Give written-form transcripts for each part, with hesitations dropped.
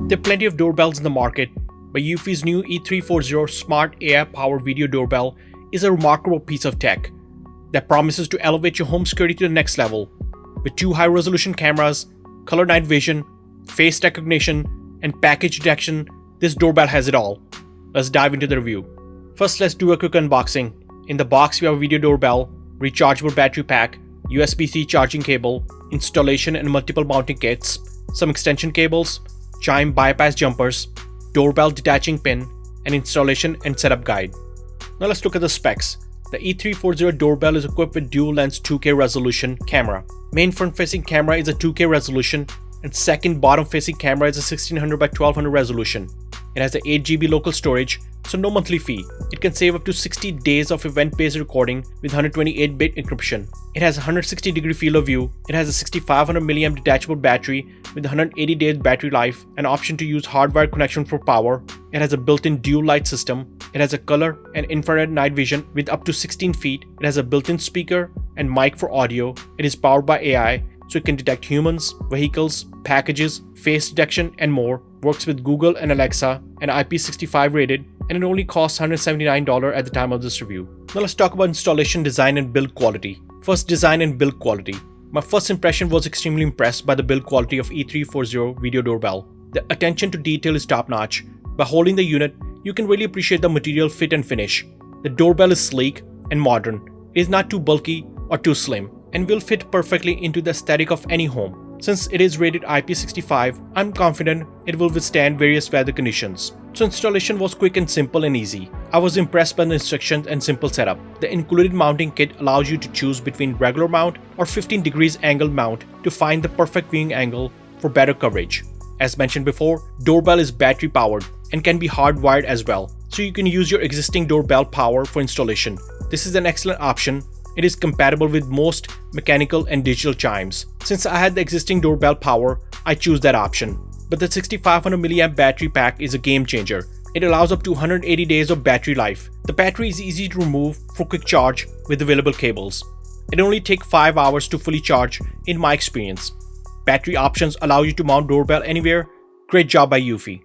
There are plenty of doorbells in the market, but Eufy's new E340 smart AI-powered video doorbell is a remarkable piece of tech that promises to elevate your home security to the next level. With 2 high-resolution cameras, color night vision, face recognition, and package detection, this doorbell has it all. Let's dive into the review. First, let's do a quick unboxing. In the box, we have a video doorbell, rechargeable battery pack, USB-C charging cable, installation and multiple mounting kits, some extension cables, chime bypass jumpers, doorbell detaching pin, and installation and setup guide. Now let's look at the specs. The E340 doorbell is equipped with dual lens 2K resolution camera. Main front facing camera is a 2K resolution and second bottom facing camera is a 1600 by 1200 resolution. It has a 8GB local storage, so no monthly fee. It can save up to 60 days of event-based recording with 128-bit encryption. It has a 160-degree field of view. It has a 6500 mAh detachable battery with 180 days battery life, an option to use hardwired connection for power. It has a built-in dual light system. It has a color and infrared night vision with up to 16 feet. It has a built-in speaker and mic for audio. It is powered by AI, so it can detect humans, vehicles, packages, face detection, and more. Works with Google and Alexa, and IP65 rated, and it only costs $179 at the time of this review. Now let's talk about installation, design, and build quality. First, design and build quality. My first impression was extremely impressed by the build quality of E340 video doorbell. The attention to detail is top-notch. By holding the unit, you can really appreciate the material fit and finish. The doorbell is sleek and modern. It is not too bulky or too slim, and will fit perfectly into the aesthetic of any home. Since it is rated IP65, I'm confident it will withstand various weather conditions. So installation was quick and simple and easy. I was impressed by the instructions and simple setup. The included mounting kit allows you to choose between regular mount or 15 degrees angle mount to find the perfect viewing angle for better coverage. As mentioned before, doorbell is battery powered and can be hardwired as well, so you can use your existing doorbell power for installation. This is an excellent option. It is compatible with most mechanical and digital chimes. Since I had the existing doorbell power, I choose that option. But the 6500 mAh battery pack is a game changer. It allows up to 180 days of battery life. The battery is easy to remove for quick charge with available cables. It only takes 5 hours to fully charge in my experience. Battery options allow you to mount doorbell anywhere. Great job by Eufy.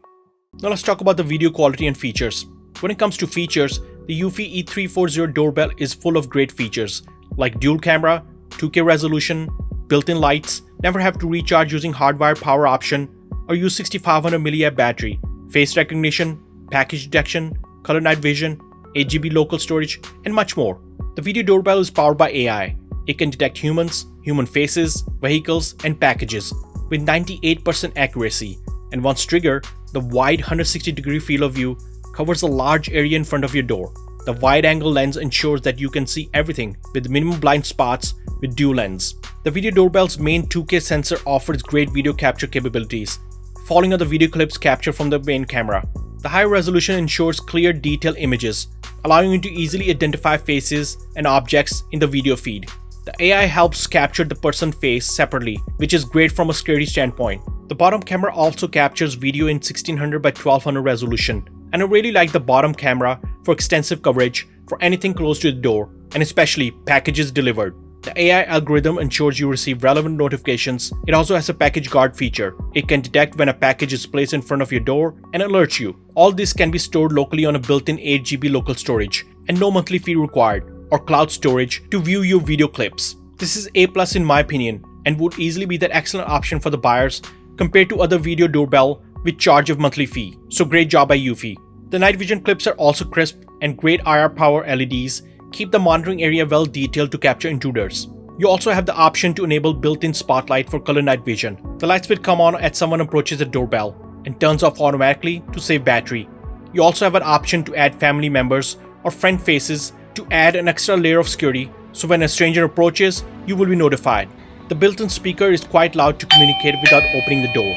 Now let's talk about the video quality and features. When it comes to features, the Eufy E340 doorbell is full of great features like dual camera, 2K resolution, built-in lights, never have to recharge using hardwired power option, or use 6500 mAh battery, face recognition, package detection, color night vision, 8GB local storage, and much more. The video doorbell is powered by AI. It can detect humans, human faces, vehicles, and packages with 98% accuracy, and once triggered, the wide 160-degree field of view covers a large area in front of your door. The wide-angle lens ensures that you can see everything with minimum blind spots with dual lens. The video doorbell's main 2K sensor offers great video capture capabilities, following on the video clips captured from the main camera. The high resolution ensures clear, detailed images, allowing you to easily identify faces and objects in the video feed. The AI helps capture the person's face separately, which is great from a security standpoint. The bottom camera also captures video in 1600 by 1200 resolution, and I really like the bottom camera for extensive coverage for anything close to the door, and especially packages delivered. The AI algorithm ensures you receive relevant notifications. It also has a package guard feature. It can detect when a package is placed in front of your door and alerts you. All this can be stored locally on a built-in 8GB local storage, and no monthly fee required or cloud storage to view your video clips. This is A+ in my opinion, and would easily be that excellent option for the buyers compared to other video doorbell with charge of monthly fee. So great job by Eufy. The night vision clips are also crisp, and great IR power LEDs keep the monitoring area well detailed to capture intruders. You also have the option to enable built-in spotlight for color night vision. The lights will come on as someone approaches the doorbell and turns off automatically to save battery. You also have an option to add family members or friend faces to add an extra layer of security, so when a stranger approaches, you will be notified. The built-in speaker is quite loud to communicate without opening the door.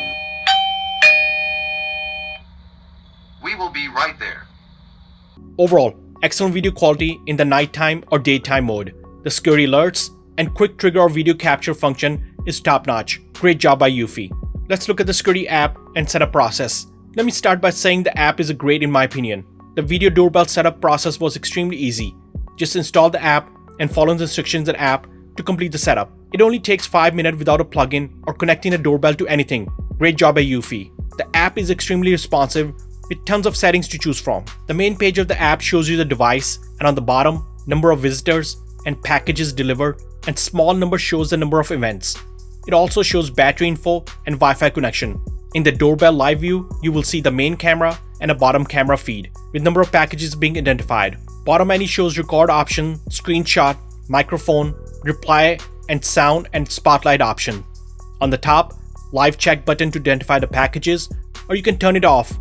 We will be right there. Overall, excellent video quality in the nighttime or daytime mode. The security alerts and quick trigger or video capture function is top-notch. Great job by Eufy. Let's look at the security app and setup process. Let me start by saying the app is great in my opinion. The video doorbell setup process was extremely easy. Just install the app and follow the instructions in the app to complete the setup. It only takes 5 minutes without a plugin or connecting a doorbell to anything. Great job by Eufy. The app is extremely responsive with tons of settings to choose from. The main page of the app shows you the device, and on the bottom, number of visitors and packages delivered, and small number shows the number of events. It also shows battery info and Wi-Fi connection. In the Doorbell live view, you will see the main camera and a bottom camera feed with number of packages being identified. Bottom menu shows record option, screenshot, microphone, reply, and sound and spotlight option. On the top, live check button to identify the packages, or you can turn it off.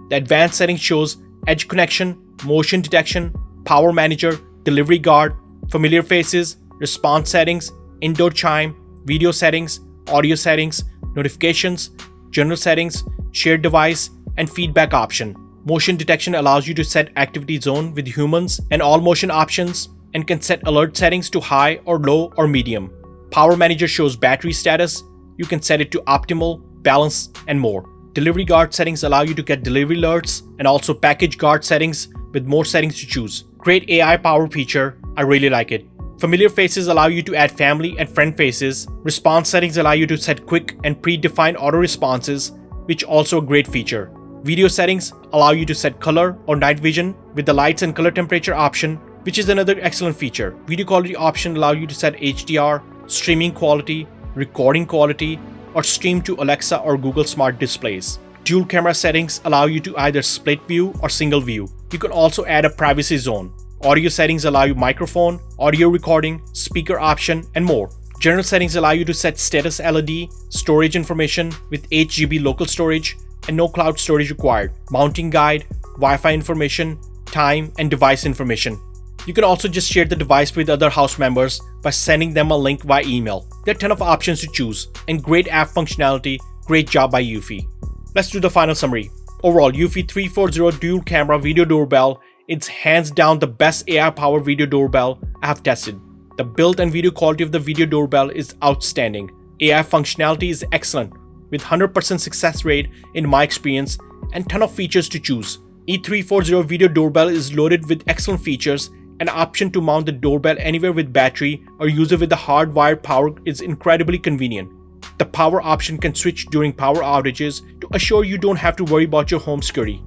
The advanced settings shows edge connection, motion detection, power manager, delivery guard, familiar faces, response settings, indoor chime, video settings, audio settings, notifications, general settings, shared device, and feedback option. Motion detection allows you to set activity zone with humans and all motion options, and can set alert settings to high or low or medium. Power manager shows battery status. You can set it to optimal, balance, and more. Delivery guard settings allow you to get delivery alerts, and also package guard settings with more settings to choose. Great AI power feature, I really like it. Familiar faces allow you to add family and friend faces. Response settings allow you to set quick and predefined auto responses, which also a great feature. Video settings allow you to set color or night vision with the lights and color temperature option, which is another excellent feature. Video quality option allow you to set HDR, streaming quality, recording quality, or stream to Alexa or Google Smart Displays. Dual camera settings allow you to either split view or single view. You can also add a privacy zone. Audio settings allow you microphone, audio recording, speaker option, and more. General settings allow you to set status LED, storage information with 8 GB local storage, and no cloud storage required. Mounting guide, Wi-Fi information, time, and device information. You can also just share the device with other house members by sending them a link via email. There are a ton of options to choose, and great app functionality. Great job by Eufy. Let's do the final summary. Overall, Eufy 340 dual camera video doorbell, it's hands down the best AI-powered video doorbell I have tested. The build and video quality of the video doorbell is outstanding. AI functionality is excellent, with 100% success rate in my experience, and ton of features to choose. E340 video doorbell is loaded with excellent features. An option to mount the doorbell anywhere with battery or use it with the hardwired power is incredibly convenient. The power option can switch during power outages to assure you don't have to worry about your home security.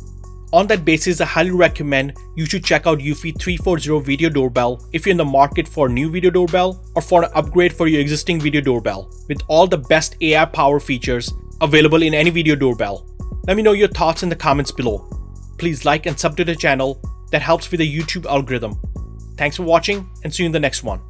On that basis, I highly recommend you should check out Eufy 340 video doorbell if you're in the market for a new video doorbell or for an upgrade for your existing video doorbell, with all the best AI power features available in any video doorbell. Let me know your thoughts in the comments below. Please like and sub to the channel. That helps with the YouTube algorithm. Thanks for watching, and see you in the next one.